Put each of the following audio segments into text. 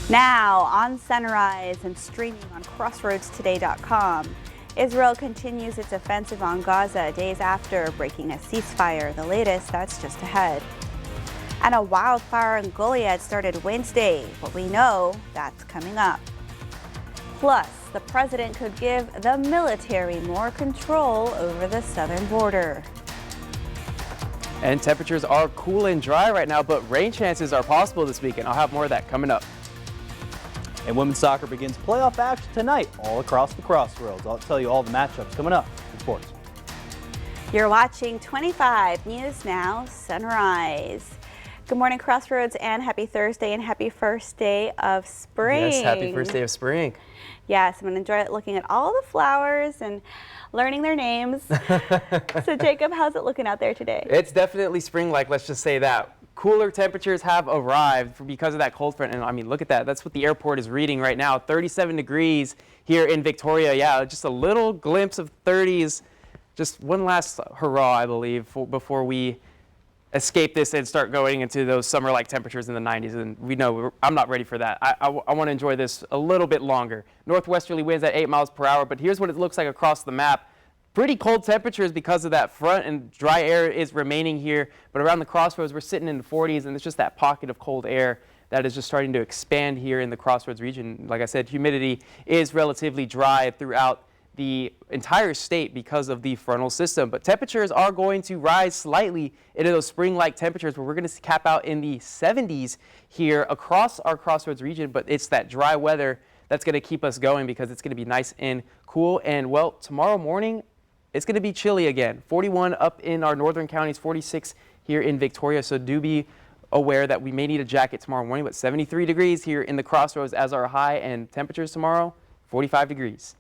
Now on Sunrise and streaming on CrossroadsToday.com. Israel continues its offensive on Gaza days after breaking a ceasefire. The latest, that's just ahead. And a wildfire in Goliad started Wednesday. What we know, that's coming up. Plus, the president could give the military more control over the southern border. And temperatures are cool and dry right now, but rain chances are possible this weekend. I'll have more of that coming up. And women's soccer begins playoff action tonight all across the Crossroads. I'll tell you all the matchups coming up in sports. You're watching 25 News Now Sunrise. Good morning, Crossroads, and happy Thursday and happy first day of spring. Yes, happy first day of spring. Yes, I'm going to enjoy looking at all the flowers and learning their names. So, Jacob, how's it looking out there today? It's definitely spring-like, let's just say that. Cooler temperatures have arrived because of that cold front, and I mean, look at that. That's what the airport is reading right now. 37 degrees here in Victoria. Yeah, just a little glimpse of 30s. Just one last hurrah, I believe, before we escape this and start going into those summer-like temperatures in the 90s. And we know I'm not ready for that. I want to enjoy this a little bit longer. Northwesterly winds at 8 miles per hour, but here's what it looks like across the map. Pretty cold temperatures because of that front, and dry air is remaining here. But around the Crossroads, we're sitting in the 40s, and it's just that pocket of cold air that is just starting to expand here in the Crossroads region. Like I said, humidity is relatively dry throughout the entire state because of the frontal system. But temperatures are going to rise slightly into those spring-like temperatures where we're going to cap out in the 70s here across our Crossroads region. But it's that dry weather that's going to keep us going because it's going to be nice and cool. And, well, tomorrow morning, it's going to be chilly again. 41 up in our northern counties, 46 here in Victoria. So do be aware that we may need a jacket tomorrow morning, but 73 degrees here in the Crossroads as our high, and temperatures tomorrow, 45 degrees.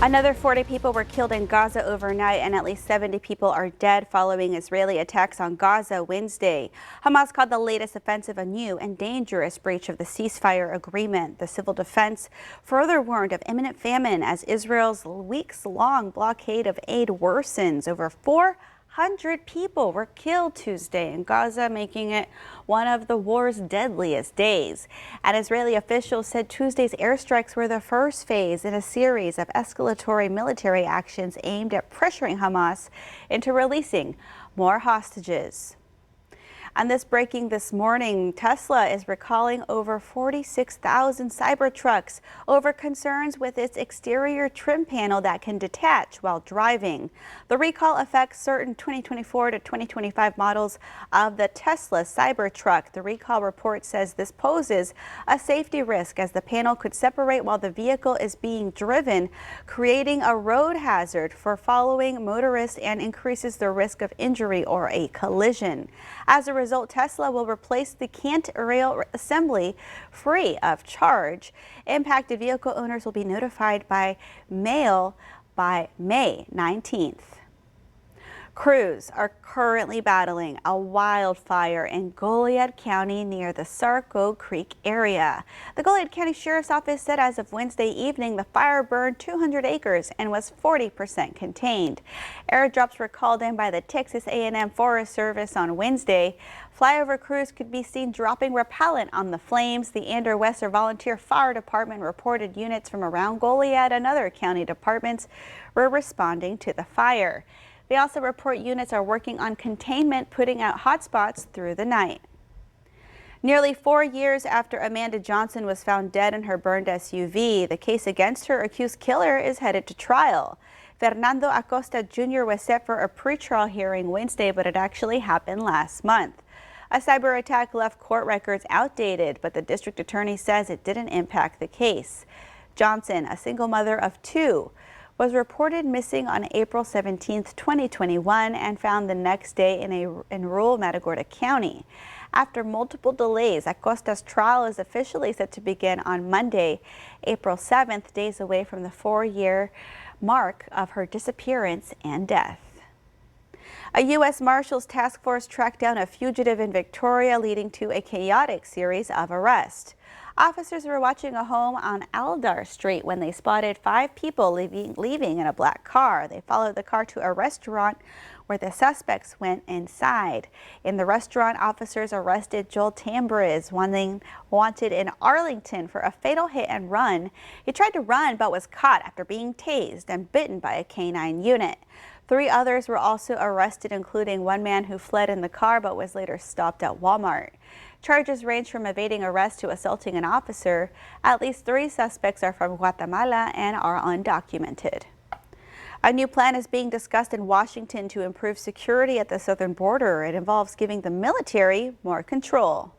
Another 40 people were killed in Gaza overnight, and at least 70 people are dead following Israeli attacks on Gaza Wednesday. Hamas called the latest offensive a new and dangerous breach of the ceasefire agreement. The civil defense further warned of imminent famine as Israel's weeks-long blockade of aid worsens. Over 400 people were killed Tuesday in Gaza, making it one of the war's deadliest days. And Israeli officials said Tuesday's airstrikes were the first phase in a series of escalatory military actions aimed at pressuring Hamas into releasing more hostages. And this breaking this morning, Tesla is recalling over 46,000 Cybertrucks over concerns with its exterior trim panel that can detach while driving. The recall affects certain 2024 to 2025 models of the Tesla Cybertruck. The recall report says this poses a safety risk as the panel could separate while the vehicle is being driven, creating a road hazard for following motorists and increases the risk of injury or a collision. As a result, Tesla will replace the cant rail assembly free of charge. Impacted vehicle owners will be notified by mail by May 19th. Crews are currently battling a wildfire in Goliad County near the Sarko Creek area. The Goliad County Sheriff's Office said as of Wednesday evening, the fire burned 200 acres and was 40% contained. Airdrops were called in by the Texas A&M Forest Service on Wednesday. Flyover crews could be seen dropping repellent on the flames. The Andrew Wester Volunteer Fire Department reported units from around Goliad and other county departments were responding to the fire. They also report units are working on containment, putting out hotspots through the night. Nearly 4 years after Amanda Johnson was found dead in her burned SUV, the case against her accused killer is headed to trial. Fernando Acosta Jr. was set for a pretrial hearing Wednesday, but it actually happened last month. A cyber attack left court records outdated, but the district attorney says it didn't impact the case. Johnson, a single mother of 2, was reported missing on April 17, 2021, and found the next day in rural Matagorda County. After multiple delays, Acosta's trial is officially set to begin on Monday, April 7th, days away from the 4-year mark of her disappearance and death. A U.S. Marshals task force tracked down a fugitive in Victoria, leading to a chaotic series of arrests. Officers were watching a home on Aldar Street when they spotted 5 people leaving in a black car. They followed the car to a restaurant where the suspects went inside. In the restaurant, officers arrested Joel Tambriz, wanted in Arlington for a fatal hit and run. He tried to run but was caught after being tased and bitten by a canine unit. 3 others were also arrested, including one man who fled in the car but was later stopped at Walmart. Charges range from evading arrest to assaulting an officer. At least 3 suspects are from Guatemala and are undocumented. A new plan is being discussed in Washington to improve security at the southern border. It involves giving the military more control.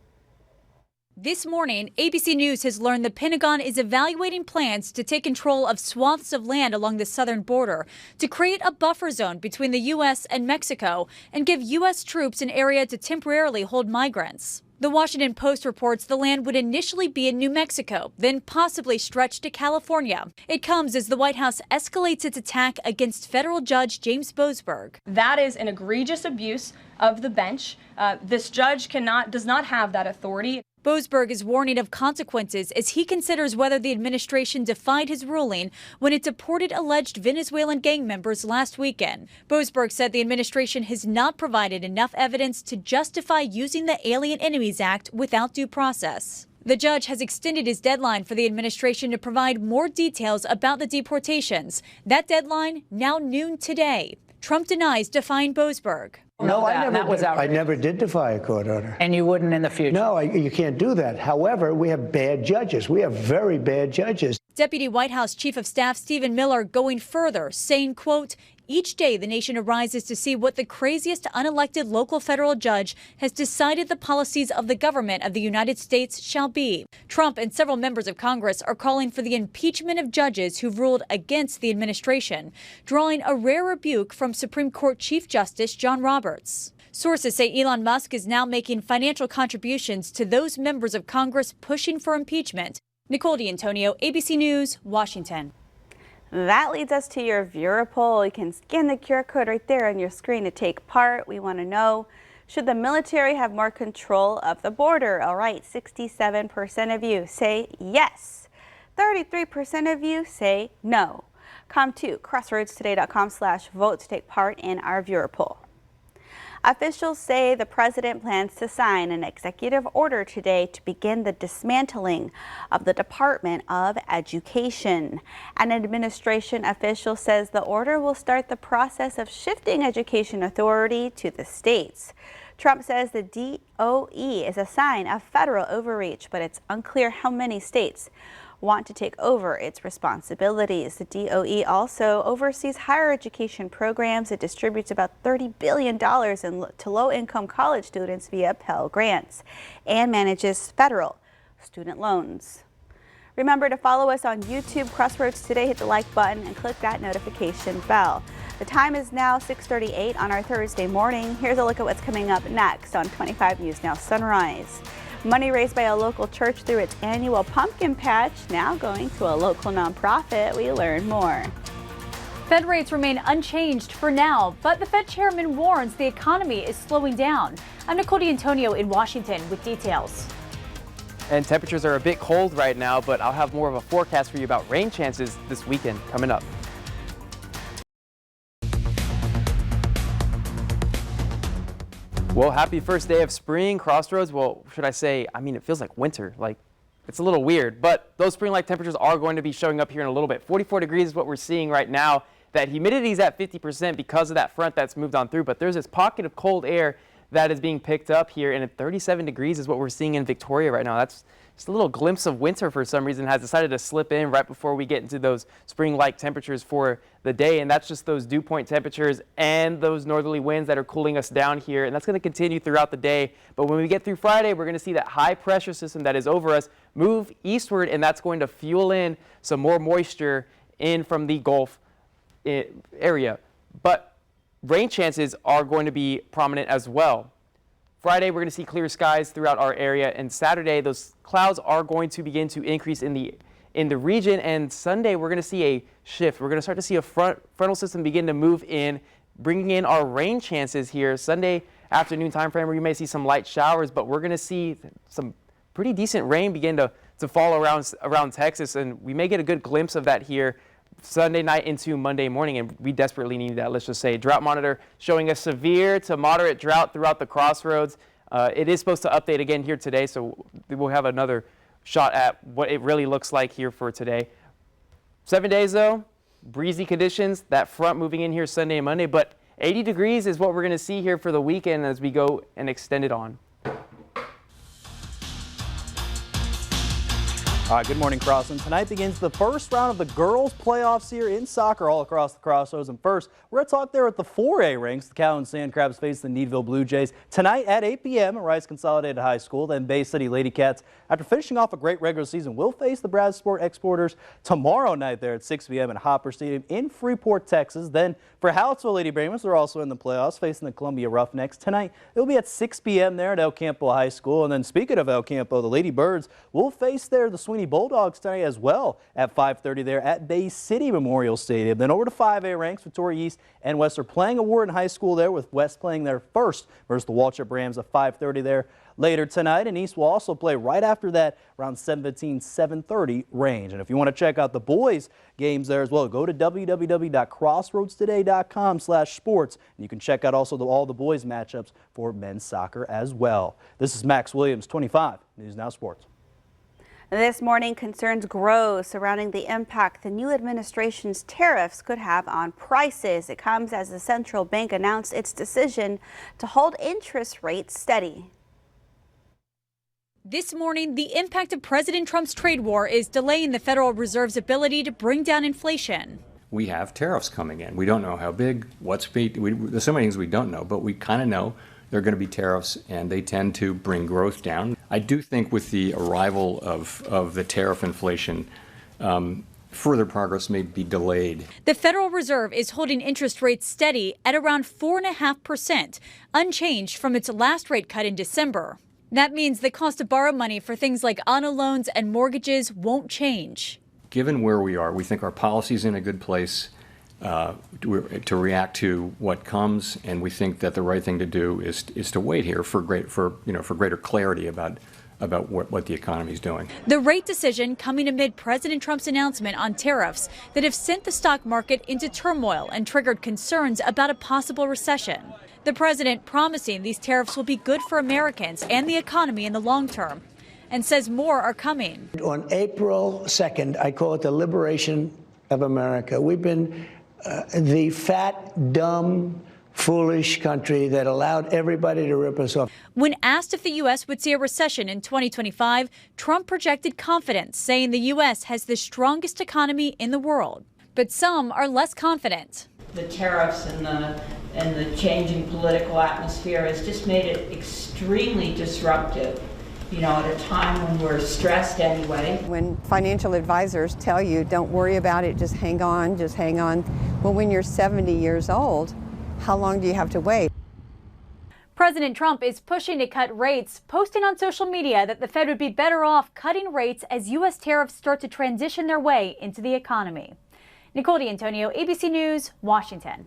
This morning, ABC News has learned the Pentagon is evaluating plans to take control of swaths of land along the southern border to create a buffer zone between the U.S. and Mexico and give U.S. troops an area to temporarily hold migrants. The Washington Post reports the land would initially be in New Mexico, then possibly stretch to California. It comes as the White House escalates its attack against federal judge James Boasberg. That is an egregious abuse of the bench. This judge does not have that authority. Boasberg is warning of consequences as he considers whether the administration defied his ruling when it deported alleged Venezuelan gang members last weekend. Boasberg said the administration has not provided enough evidence to justify using the Alien Enemies Act without due process. The judge has extended his deadline for the administration to provide more details about the deportations. That deadline now noon today. Trump denies defying Boasberg. No, I never did defy a court order. And you wouldn't in the future? No, you can't do that. However, we have bad judges. We have very bad judges. Deputy White House Chief of Staff Stephen Miller going further, saying, quote, each day the nation arises to see what the craziest unelected local federal judge has decided the policies of the government of the United States shall be. Trump and several members of Congress are calling for the impeachment of judges who've ruled against the administration, drawing a rare rebuke from Supreme Court Chief Justice John Roberts. Sources say Elon Musk is now making financial contributions to those members of Congress pushing for impeachment. Nicole D'Antonio, ABC News, Washington. That leads us to your viewer poll. You can scan the QR code right there on your screen to take part. We want to know, should the military have more control of the border? All right, 67% of you say yes. 33% of you say no. Come to crossroadstoday.com/vote to take part in our viewer poll. Officials say the president plans to sign an executive order today to begin the dismantling of the Department of Education. An administration official says the order will start the process of shifting education authority to the states. Trump says the DOE is a sign of federal overreach, but it's unclear how many states want to take over its responsibilities. The DOE also oversees higher education programs. It distributes about $30 billion to low-income college students via Pell Grants and manages federal student loans. Remember to follow us on YouTube, Crossroads Today. Hit the like button and click that notification bell. The time is now 6:38 on our Thursday morning. Here's a look at what's coming up next on 25 News Now Sunrise. Money raised by a local church through its annual pumpkin patch now going to a local nonprofit. We learn more. Fed rates remain unchanged for now, but the Fed chairman warns the economy is slowing down. I'm Nicole D'Antonio in Washington with details. And temperatures are a bit cold right now, but I'll have more of a forecast for you about rain chances this weekend coming up. Well, happy first day of spring, Crossroads. Well, should I say, it feels like winter. It's a little weird, but those spring-like temperatures are going to be showing up here in a little bit. 44 degrees is what we're seeing right now. That humidity is at 50% because of that front that's moved on through, but there's this pocket of cold air that is being picked up here, and at 37 degrees is what we're seeing in Victoria right now. That's just a little glimpse of winter for some reason has decided to slip in right before we get into those spring-like temperatures for the day, and that's just those dew point temperatures and those northerly winds that are cooling us down here, and that's going to continue throughout the day. But when we get through Friday, we're going to see that high pressure system that is over us move eastward, and that's going to fuel in some more moisture in from the Gulf area. But rain chances are going to be prominent as well. Friday, we're going to see clear skies throughout our area, and Saturday, those clouds are going to begin to increase in the region, and Sunday, we're going to see a shift. We're going to start to see a frontal system begin to move in, bringing in our rain chances here. Sunday afternoon time frame where you may see some light showers, but we're going to see some pretty decent rain begin to fall around Texas, and we may get a good glimpse of that here Sunday night into Monday morning, and we desperately need that. Let's just say drought monitor showing a severe to moderate drought throughout the crossroads. It is supposed to update again here today, so we'll have another shot at what it really looks like here for today. 7 days though, breezy conditions, that front moving in here Sunday and Monday, but 80 degrees is what we're going to see here for the weekend as we go and extend it on. All right, good morning, Crossland. Tonight begins the first round of the girls' playoffs here in soccer all across the Crossroads. And first, we're going to talk there at the 4A ranks. The Calhoun Sand Crabs face the Needville Blue Jays tonight at 8 p.m. at Rice Consolidated High School. Then Bay City Lady Cats, after finishing off a great regular season, will face the Bradsport Exporters tomorrow night there at 6 p.m. at Hopper Stadium in Freeport, Texas. Then for Hallettsville Lady Brahmans, they're also in the playoffs facing the Columbia Roughnecks tonight. It'll be at 6 p.m. there at El Campo High School. And then speaking of El Campo, the Lady Birds will face there the Sweeney Bulldogs tonight as well at 5:30 there at Bay City Memorial Stadium. Then over to 5A ranks, Victoria East and West are playing a Warden High School there, with West playing their first versus the Waltrip Rams at 5:30 there later tonight. And East will also play right after that around 7:15, 7:30 range. And if you want to check out the boys games there as well, go to www.crossroadstoday.com/sports. And you can check out also all the boys matchups for men's soccer as well. This is Max Williams, 25 News Now Sports. This morning, concerns grow surrounding the impact the new administration's tariffs could have on prices. It comes as the central bank announced its decision to hold interest rates steady. This morning, the impact of President Trump's trade war is delaying the Federal Reserve's ability to bring down inflation. We have tariffs coming in. We don't know how big, what's big. There's so many things we don't know, but we kind of know there are going to be tariffs, and they tend to bring growth down. I do think with the arrival of the tariff inflation, further progress may be delayed. The Federal Reserve is holding interest rates steady at around 4.5%, unchanged from its last rate cut in December. That means the cost to borrow money for things like auto loans and mortgages won't change. Given where we are, we think our policy's in a good place to react to what comes, and we think that the right thing to do is to wait here for greater clarity about what the economy is doing. The rate decision coming amid President Trump's announcement on tariffs that have sent the stock market into turmoil and triggered concerns about a possible recession. The president promising these tariffs will be good for Americans and the economy in the long term, and says more are coming. On April 2nd, I call it the liberation of America. We've been the fat, dumb, foolish country that allowed everybody to rip us off. When asked if the U.S. would see a recession in 2025, Trump projected confidence, saying the U.S. has the strongest economy in the world. But some are less confident. The tariffs and the changing political atmosphere has just made it extremely disruptive. At a time when we're stressed anyway. When financial advisors tell you, don't worry about it, just hang on. Well, when you're 70 years old, how long do you have to wait? President Trump is pushing to cut rates, posting on social media that the Fed would be better off cutting rates as U.S. tariffs start to transition their way into the economy. Nicole D'Antonio, ABC News, Washington.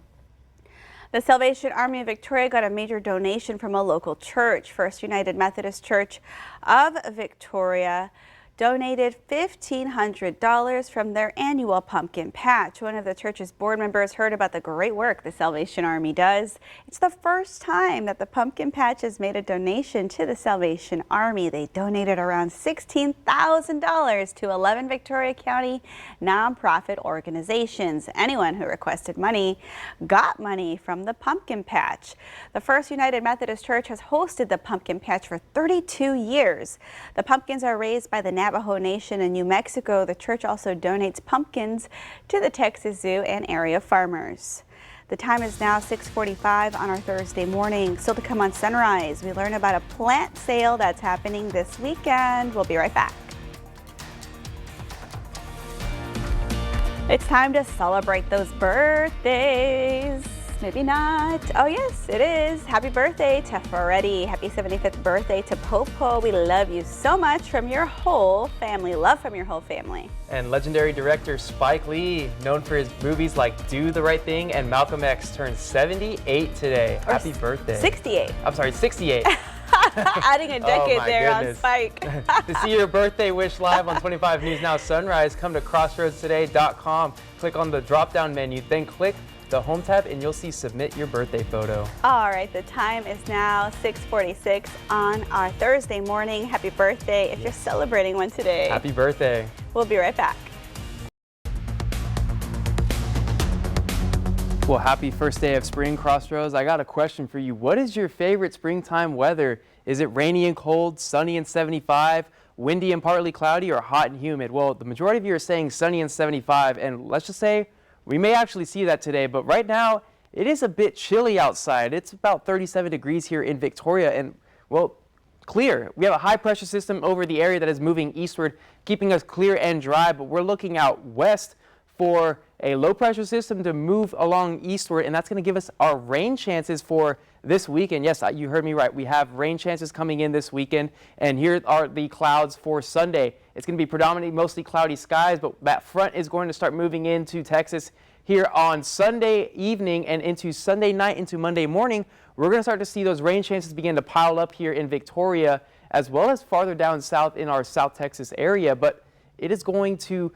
The Salvation Army of Victoria got a major donation from a local church. First United Methodist Church of Victoria donated $1,500 from their annual pumpkin patch. One of the church's board members heard about the great work the Salvation Army does. It's the first time that the pumpkin patch has made a donation to the Salvation Army. They donated around $16,000 to 11 Victoria County nonprofit organizations. Anyone who requested money got money from the pumpkin patch. The First United Methodist Church has hosted the pumpkin patch for 32 years. The pumpkins are raised by the Navajo Nation in New Mexico. The church also donates pumpkins to the Texas Zoo and area farmers. The time is now 6:45 on our Thursday morning. Still to come on Sunrise, we learn about a plant sale that's happening this weekend. We'll be right back. It's time to celebrate those birthdays. Maybe not. Oh yes, it is. Happy birthday to Freddie. Happy 75th birthday to Popo. We love you so much from your whole family. Love from your whole family. And legendary director Spike Lee, known for his movies like Do the Right Thing and Malcolm X, turned 78 today. Happy birthday. 68. I'm sorry, 68. Adding a decade my there goodness. on Spike. To see your birthday wish live on 25 News Now Sunrise, come to crossroadstoday.com. Click on the drop-down menu, then click the home tab, and you'll see Submit Your Birthday Photo. All right, the time is now 6:46 on our Thursday morning. Happy birthday if you're celebrating one today. Happy birthday. We'll be right back. Well, happy first day of spring, Crossroads. I got a question for you. What is your favorite springtime weather? Is it rainy and cold, sunny and 75, windy and partly cloudy, or hot and humid? Well, the majority of you are saying sunny and 75, and let's just say we may actually see that today, but right now it is a bit chilly outside. It's about 37 degrees here in Victoria, and well, clear. We have a high pressure system over the area that is moving eastward, keeping us clear and dry, but we're looking out west for a low pressure system to move along eastward, and that's going to give us our rain chances for this weekend. Yes, you heard me right. We have rain chances coming in this weekend, and here are the clouds for Sunday. It's going to be predominantly mostly cloudy skies, but that front is going to start moving into Texas here on Sunday evening and into Sunday night into Monday morning. We're going to start to see those rain chances begin to pile up here in Victoria, as well as farther down south in our South Texas area, but it is going to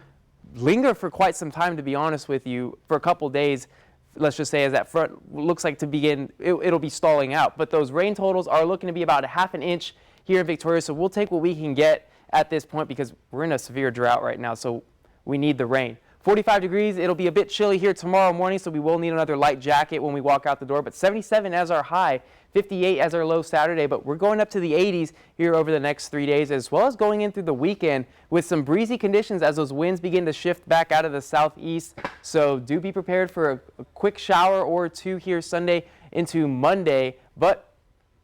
linger for quite some time, to be honest with you, for a couple days. Let's just say as that front looks like to begin, it'll be stalling out. But those rain totals are looking to be about a half an inch here in Victoria, so we'll take what we can get at this point because we're in a severe drought right now, so we need the rain. 45 degrees, it'll be a bit chilly here tomorrow morning, so we will need another light jacket when we walk out the door, but 77 as our high, 58 as our low Saturday, but we're going up to the 80s here over the next 3 days, as well as going in through the weekend with some breezy conditions as those winds begin to shift back out of the southeast. So do be prepared for a quick shower or two here Sunday into Monday, but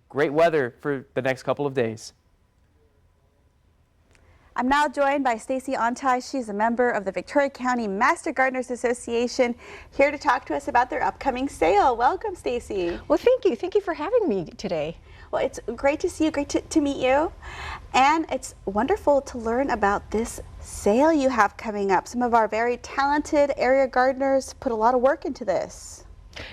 great weather for the next couple of days. I'm now joined by Stacy Ontai. She's a member of the Victoria County Master Gardeners Association, here to talk to us about their upcoming sale. Welcome, Stacy. Well, thank you. Thank you for having me today. Well, it's great to see you, great to meet you. And it's wonderful to learn about this sale you have coming up. Some of our very talented area gardeners put a lot of work into this.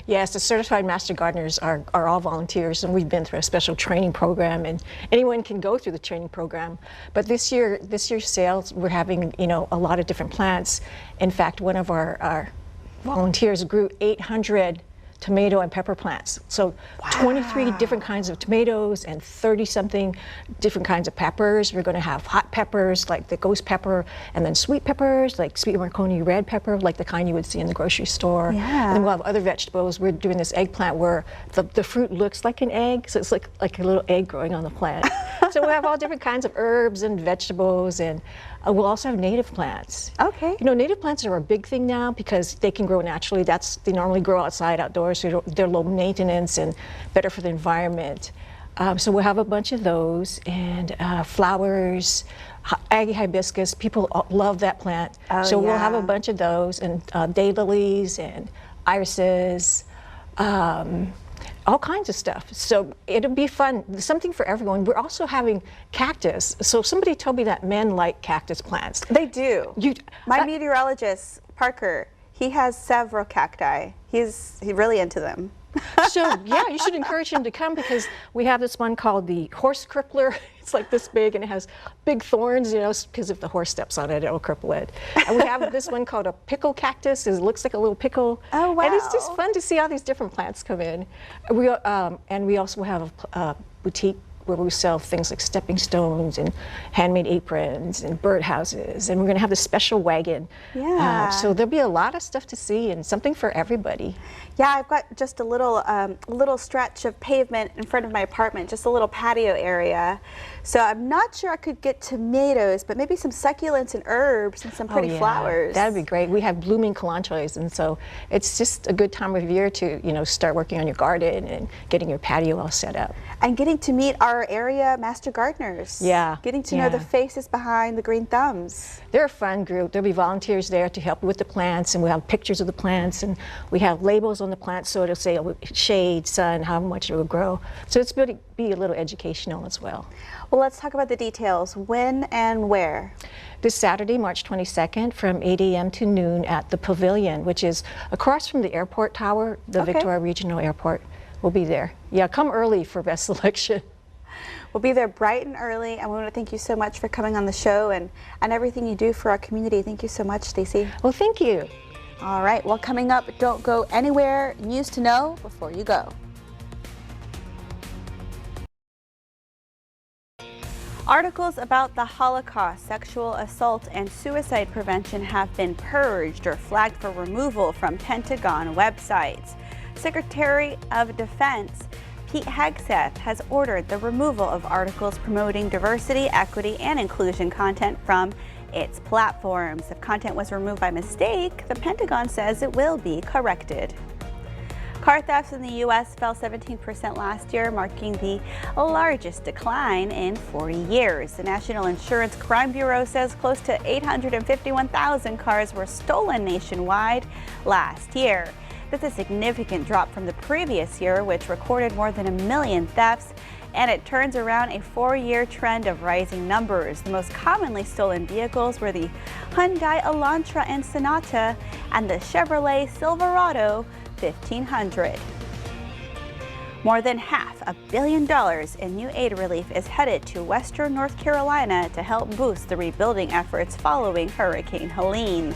Yes, the certified master gardeners are all volunteers, and we've been through a special training program, and anyone can go through the training program. But this year's sales, we're having a lot of different plants. In fact, one of our volunteers grew 800 tomato and pepper plants. So 23 different kinds of tomatoes and 30-something different kinds of peppers. We're going to have hot peppers like the ghost pepper, and then sweet peppers like sweet Marconi red pepper, like the kind you would see in the grocery store. Yeah. And then we'll have other vegetables. We're doing this eggplant where the fruit looks like an egg, so it's like a little egg growing on the plant. So we'll have all different kinds of herbs and vegetables, and we'll also have native plants. Okay. Native plants are a big thing now because they can grow naturally. They normally grow outside, outdoors, so they're low maintenance and better for the environment. So we'll have a bunch of those, and flowers, Aggie hibiscus. People love that plant. Oh, so we'll yeah. have a bunch of those, and daylilies and irises. All kinds of stuff. So it'll be fun, something for everyone. We're also having cactus. So somebody told me that men like cactus plants. They do. My meteorologist, Parker, he has several cacti. He's really into them. So yeah, you should encourage him to come because we have this one called the horse crippler. It's like this big and it has big thorns, because if the horse steps on it, it'll cripple it. And we have this one called a pickle cactus. It looks like a little pickle. Oh, wow. And it's just fun to see all these different plants come in. And we also have a boutique where we sell things like stepping stones and handmade aprons and birdhouses, and we're going to have this special wagon. Yeah. So there'll be a lot of stuff to see and something for everybody. Yeah, I've got just a little stretch of pavement in front of my apartment, just a little patio area. So I'm not sure I could get tomatoes, but maybe some succulents and herbs and some pretty flowers. That'd be great. We have blooming kalanchoes, and so it's just a good time of year to start working on your garden and getting your patio all set up. And getting to meet our area master gardeners. Yeah. Getting to know the faces behind the green thumbs. They're a fun group. There'll be volunteers there to help you with the plants, and we have pictures of the plants, and we have labels on the plants so it'll say shade, sun, how much it will grow. So it's going to be a little educational as well. Well, let's talk about the details. When and where? This Saturday, March 22nd, from 8 a.m. to noon at the Pavilion, which is across from the airport tower, the Victoria Regional Airport. We'll be there. Yeah, come early for best selection. We'll be there bright and early, and we want to thank you so much for coming on the show and everything you do for our community. Thank you so much, Stacey. Well, thank you. All right, well, coming up, don't go anywhere. News to know before you go. Articles about the Holocaust, sexual assault, and suicide prevention have been purged or flagged for removal from Pentagon websites. Secretary of Defense Pete Hegseth has ordered the removal of articles promoting diversity, equity, and inclusion content from its platforms. If content was removed by mistake, the Pentagon says it will be corrected. Car thefts in the U.S. fell 17% last year, marking the largest decline in 40 years. The National Insurance Crime Bureau says close to 851,000 cars were stolen nationwide last year. That's a significant drop from the previous year, which recorded more than 1 million thefts, and it turns around a 4-year trend of rising numbers. The most commonly stolen vehicles were the Hyundai Elantra and Sonata and the Chevrolet Silverado 1500. More than $500 million in new aid relief is headed to Western North Carolina to help boost the rebuilding efforts following Hurricane Helene.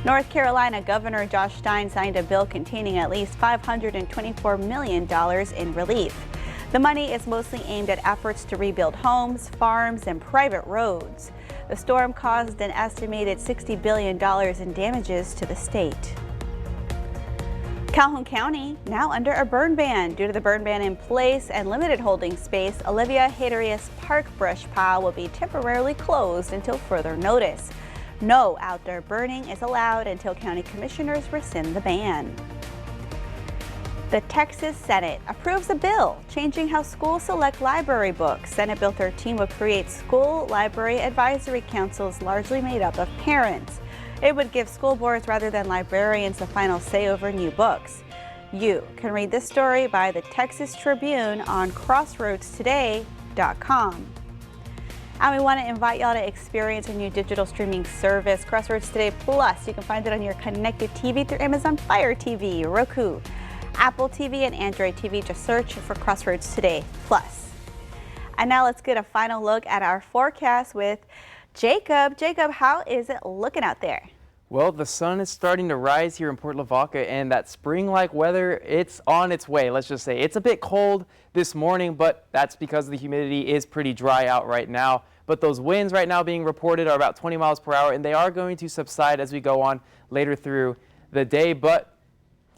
North Carolina Governor Josh Stein signed a bill containing at least $524 million in relief. The money is mostly aimed at efforts to rebuild homes, farms, and private roads. The storm caused an estimated $60 billion in damages to the state. Calhoun County now under a burn ban. Due to the burn ban in place and limited holding space, Olivia Haterius Park brush pile will be temporarily closed until further notice. No outdoor burning is allowed until county commissioners rescind the ban. The Texas Senate approves a bill changing how schools select library books. Senate Bill 13 will create school library advisory councils largely made up of parents. It would give school boards rather than librarians the final say over new books. You can read this story by the Texas Tribune on crossroadstoday.com. And we want to invite y'all to experience a new digital streaming service, Crossroads Today Plus. You can find it on your connected TV through Amazon Fire TV, Roku, Apple TV, and Android TV. Just search for Crossroads Today Plus. And now let's get a final look at our forecast with Jacob. Jacob, how is it looking out there? Well, the sun is starting to rise here in Port Lavaca, and that spring-like weather, it's on its way. Let's just say it's a bit cold this morning, but that's because the humidity is pretty dry out right now. But those winds right now being reported are about 20 miles per hour, and they are going to subside as we go on later through the day. But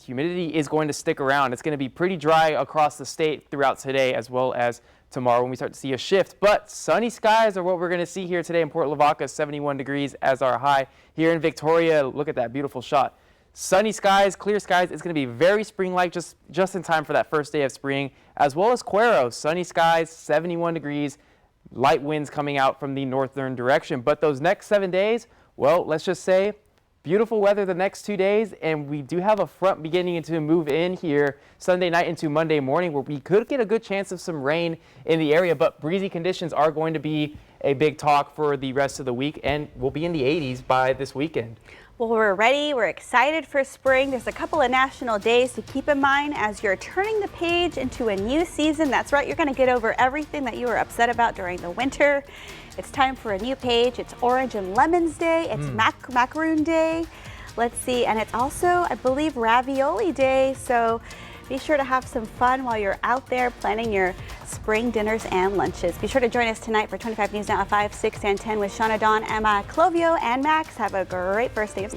humidity is going to stick around. It's going to be pretty dry across the state throughout today as well as tomorrow when we start to see a shift. But sunny skies are what we're going to see here today in Port Lavaca, 71 degrees as our high. Here in Victoria, look at that beautiful shot. Sunny skies, clear skies. It's going to be very spring-like, just in time for that first day of spring, as well as Cuero. Sunny skies, 71 degrees, light winds coming out from the northern direction. But those next 7 days, well, let's just say beautiful weather the next 2 days, and we do have a front beginning to move in here Sunday night into Monday morning where we could get a good chance of some rain in the area, but breezy conditions are going to be a big talk for the rest of the week, and we'll be in the 80s by this weekend. Well, we're ready. We're excited for spring. There's a couple of national days to keep in mind as you're turning the page into a new season. That's right. You're going to get over everything that you were upset about during the winter. It's time for a new page. It's Orange and Lemons Day. It's Macaroon Day. Let's see. And it's also, I believe, Ravioli Day. So be sure to have some fun while you're out there planning your spring dinners and lunches. Be sure to join us tonight for 25 News Now at 5, 6, and 10 with Shauna, Dawn, Emma, Clovio, and Max. Have a great first day of